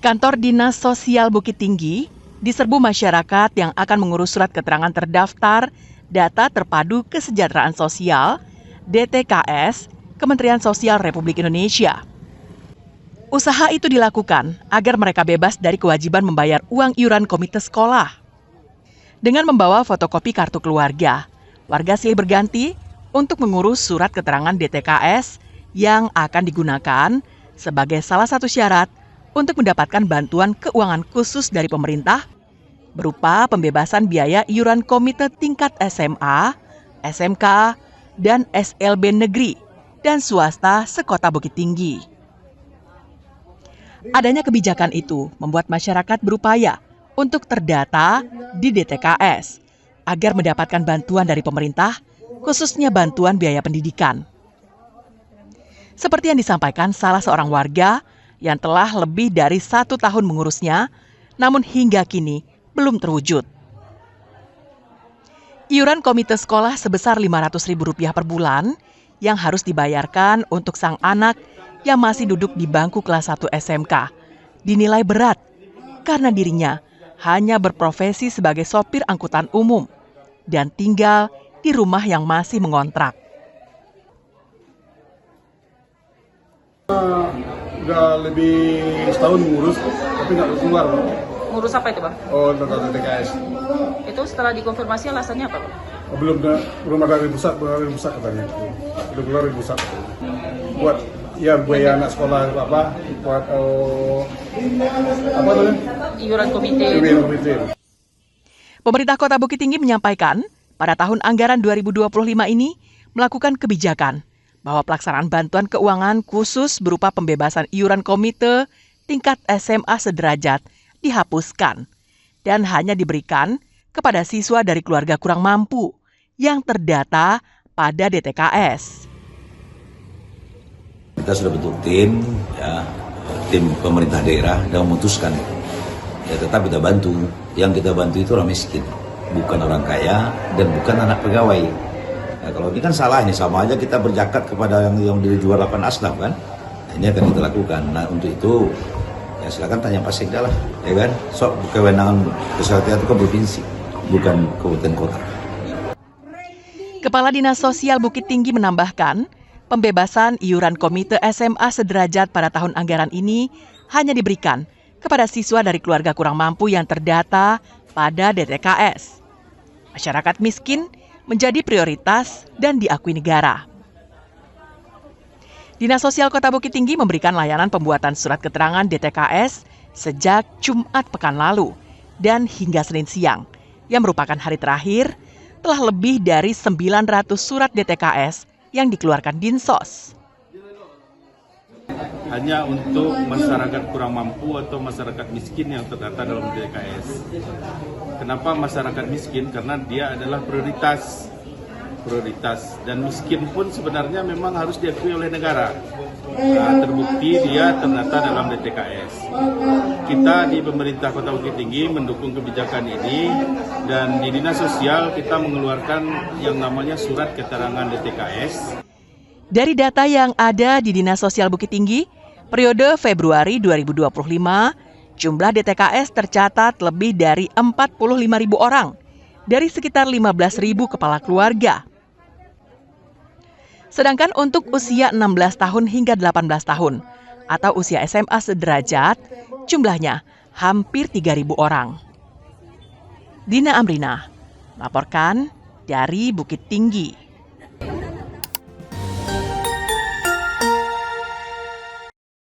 Kantor Dinas Sosial Bukit Tinggi diserbu masyarakat yang akan mengurus surat keterangan terdaftar Data Terpadu Kesejahteraan Sosial (DTKS) Kementerian Sosial Republik Indonesia. Usaha itu dilakukan agar mereka bebas dari kewajiban membayar uang iuran komite sekolah. Dengan membawa fotokopi kartu keluarga, warga silih berganti untuk mengurus surat keterangan DTKS yang akan digunakan sebagai salah satu syarat untuk mendapatkan bantuan keuangan khusus dari pemerintah berupa pembebasan biaya iuran komite tingkat SMA, SMK, dan SLB negeri dan swasta sekota Bukit Tinggi. Adanya kebijakan itu membuat masyarakat berupaya untuk terdata di DTKS agar mendapatkan bantuan dari pemerintah, khususnya bantuan biaya pendidikan. Seperti yang disampaikan salah seorang warga yang telah lebih dari 1 tahun mengurusnya, namun hingga kini belum terwujud. Iuran komite sekolah sebesar Rp500.000 per bulan yang harus dibayarkan untuk sang anak yang masih duduk di bangku kelas 1 SMK dinilai berat karena dirinya hanya berprofesi sebagai sopir angkutan umum dan tinggal di rumah yang masih mengontrak. Udah lebih setahun ngurus, tapi nggak keluar, Pak. Ngurus apa itu, Bang? Oh, tentang DTKS. Itu setelah dikonfirmasi alasannya apa, Bang? Oh, belum ada dari pusat katanya. Belum keluar dari pusat. Buat biaya anak sekolah buat apa namanya? Iuran komite. Pemerintah Kota Bukit Tinggi menyampaikan pada tahun anggaran 2025 ini melakukan kebijakan bahwa pelaksanaan bantuan keuangan khusus berupa pembebasan iuran komite tingkat SMA sederajat dihapuskan dan hanya diberikan kepada siswa dari keluarga kurang mampu yang terdata pada DTKS. Kita sudah bentuk tim pemerintah daerah dan memutuskan tetap kita bantu. Yang kita bantu itu orang miskin, bukan orang kaya dan bukan anak pegawai. Nah, kalau ini kan salah, ini sama aja kita berzakat kepada yang di luar 8 asnaf kan. Nah, ini akan kita lakukan. Nah, untuk itu ya silakan tanya Pak Sekda lah, ya kan. Kewenangan kesehatan itu kan provinsi, bukan kabupaten kota. Kepala Dinas Sosial Bukit Tinggi menambahkan, pembebasan iuran komite SMA sederajat pada tahun anggaran ini hanya diberikan kepada siswa dari keluarga kurang mampu yang terdata pada DTKS. Masyarakat miskin menjadi prioritas dan diakui negara. Dinas Sosial Kota Bukit Tinggi memberikan layanan pembuatan surat keterangan DTKS sejak Jumat pekan lalu dan hingga Senin siang, yang merupakan hari terakhir telah lebih dari 900 surat DTKS yang dikeluarkan Dinsos. Hanya untuk masyarakat kurang mampu atau masyarakat miskin yang terdata dalam DTKS. Kenapa masyarakat miskin? Karena dia adalah prioritas dan miskin pun sebenarnya memang harus diakui oleh negara. Nah, terbukti dia terdata dalam DTKS. Kita di pemerintah Kota Bukit Tinggi mendukung kebijakan ini dan di Dinas Sosial kita mengeluarkan yang namanya surat keterangan DTKS. Dari data yang ada di Dinas Sosial Bukit Tinggi, periode Februari 2025, jumlah DTKS tercatat lebih dari 45.000 orang dari sekitar 15.000 kepala keluarga. Sedangkan untuk usia 16 tahun hingga 18 tahun atau usia SMA sederajat, jumlahnya hampir 3.000 orang. Dina Amrina, melaporkan dari Bukit Tinggi.